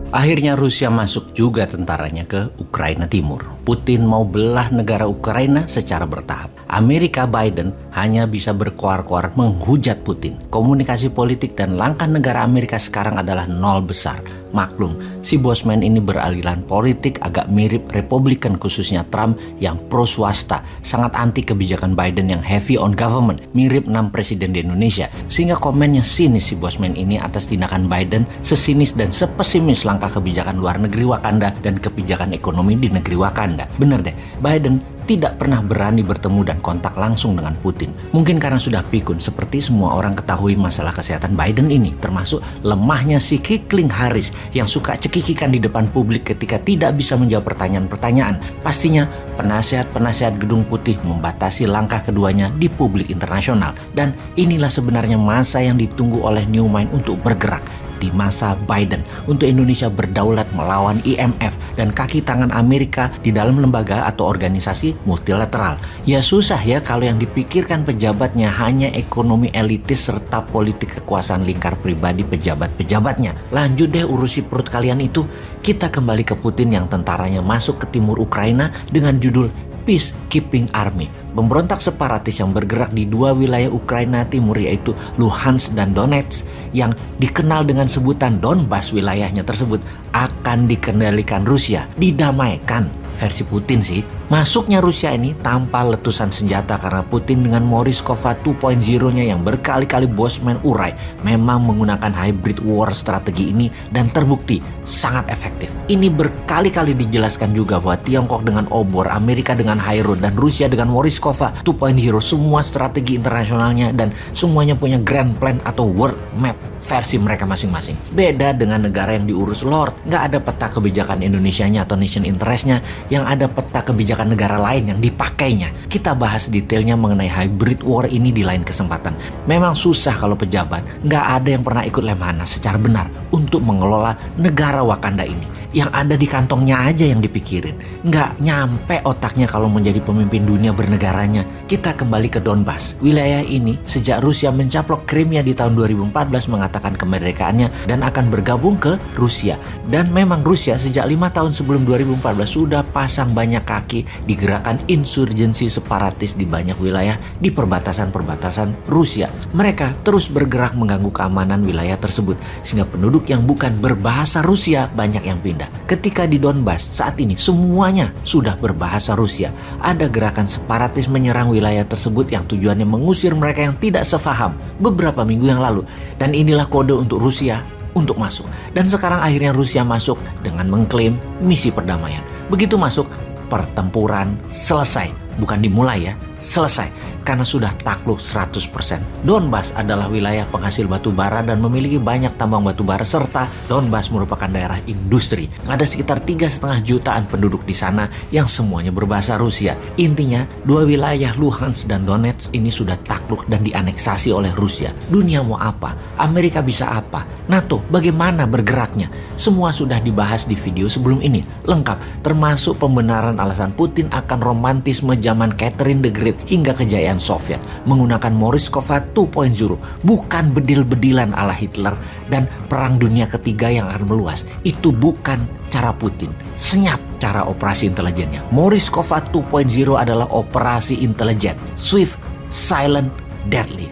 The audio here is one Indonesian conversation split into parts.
Akhirnya Rusia masuk juga tentaranya ke Ukraina Timur. Putin mau belah negara Ukraina secara bertahap. Amerika Biden hanya bisa berkoar-koar menghujat Putin. Komunikasi politik dan langkah negara Amerika sekarang adalah nol besar. Maklum, si bosman ini beraliran politik agak mirip Republikan, khususnya Trump yang pro swasta, sangat anti kebijakan Biden yang heavy on government, mirip 6 presiden di Indonesia. Sehingga komennya sinis si bosman ini atas tindakan Biden, sesinis dan sepesimis langkah kebijakan luar negeri Wakanda dan kebijakan ekonomi di negeri Wakanda. Bener deh, Biden tidak pernah berani bertemu dan kontak langsung dengan Putin. Mungkin karena sudah pikun, seperti semua orang ketahui masalah kesehatan Biden ini, termasuk lemahnya si Kikling Harris yang suka cekikikan di depan publik ketika tidak bisa menjawab pertanyaan-pertanyaan. Pastinya penasihat-penasihat Gedung Putih membatasi langkah keduanya di publik internasional. Dan inilah sebenarnya masa yang ditunggu oleh New Mind untuk bergerak. Di masa Biden untuk Indonesia berdaulat melawan IMF dan kaki tangan Amerika di dalam lembaga atau organisasi multilateral. Ya susah ya kalau yang dipikirkan pejabatnya hanya ekonomi elitis serta politik kekuasaan lingkar pribadi pejabat-pejabatnya. Lanjut deh urusi perut kalian itu. Kita kembali ke Putin yang tentaranya masuk ke timur Ukraina dengan judul Peacekeeping Army. Pemberontak separatis yang bergerak di dua wilayah Ukraina Timur yaitu Luhansk dan Donetsk yang dikenal dengan sebutan Donbas, wilayahnya tersebut akan dikendalikan Rusia, didamaikan versi Putin sih. Masuknya Rusia ini tanpa letusan senjata karena Putin dengan Morishkova 2.0-nya yang berkali-kali bosman urai memang menggunakan hybrid war strategi ini dan terbukti sangat efektif. Ini berkali-kali dijelaskan juga bahwa Tiongkok dengan obor, Amerika dengan Hairo, dan Rusia dengan Morishkova 2.0 semua strategi internasionalnya dan semuanya punya grand plan atau world map versi mereka masing-masing. Beda dengan negara yang diurus Lord, nggak ada peta kebijakan Indonesianya atau nation interestnya, yang ada peta kebijakan negara lain yang dipakainya. Kita bahas detailnya mengenai hybrid war ini di lain kesempatan. Memang susah kalau pejabat, nggak ada yang pernah ikut Lemhanas secara benar untuk mengelola negara Wakanda ini. Yang ada di kantongnya aja yang dipikirin. Nggak nyampe otaknya kalau menjadi pemimpin dunia bernegaranya. Kita kembali ke Donbas. Wilayah ini sejak Rusia mencaplok Crimea di tahun 2014 mengatakan kemerdekaannya dan akan bergabung ke Rusia. Dan memang Rusia sejak 5 tahun sebelum 2014 sudah pasang banyak kaki di gerakan insurgensi separatis di banyak wilayah di perbatasan-perbatasan Rusia. Mereka terus bergerak mengganggu keamanan wilayah tersebut sehingga penduduk yang bukan berbahasa Rusia banyak yang pindah. Ketika di Donbas saat ini semuanya sudah berbahasa Rusia. Ada gerakan separatis menyerang wilayah tersebut yang tujuannya mengusir mereka yang tidak sefaham beberapa minggu yang lalu. Dan inilah kode untuk Rusia untuk masuk. Dan sekarang akhirnya Rusia masuk dengan mengklaim misi perdamaian. Begitu masuk, pertempuran selesai. Bukan dimulai ya, selesai. Karena sudah takluk 100%. Donbas adalah wilayah penghasil batu bara dan memiliki banyak tambang batu bara, serta Donbas merupakan daerah industri. Ada sekitar 3,5 jutaan penduduk di sana yang semuanya berbahasa Rusia. Intinya, dua wilayah Luhansk dan Donetsk ini sudah takluk dan dianeksasi oleh Rusia. Dunia mau apa? Amerika bisa apa? NATO bagaimana bergeraknya? Semua sudah dibahas di video sebelum ini. Lengkap, termasuk pembenaran alasan Putin akan romantisme zaman Catherine the Great hingga kejayaan Soviet menggunakan Morishkova 2.0, bukan bedil-bedilan ala Hitler dan Perang Dunia Ketiga yang akan meluas. Itu bukan cara Putin. Senyap cara operasi intelijennya. Morishkova 2.0 adalah operasi intelijen, swift, silent, deadly.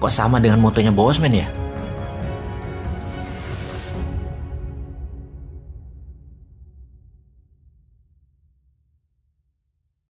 Kok sama dengan motonya Bosman ya?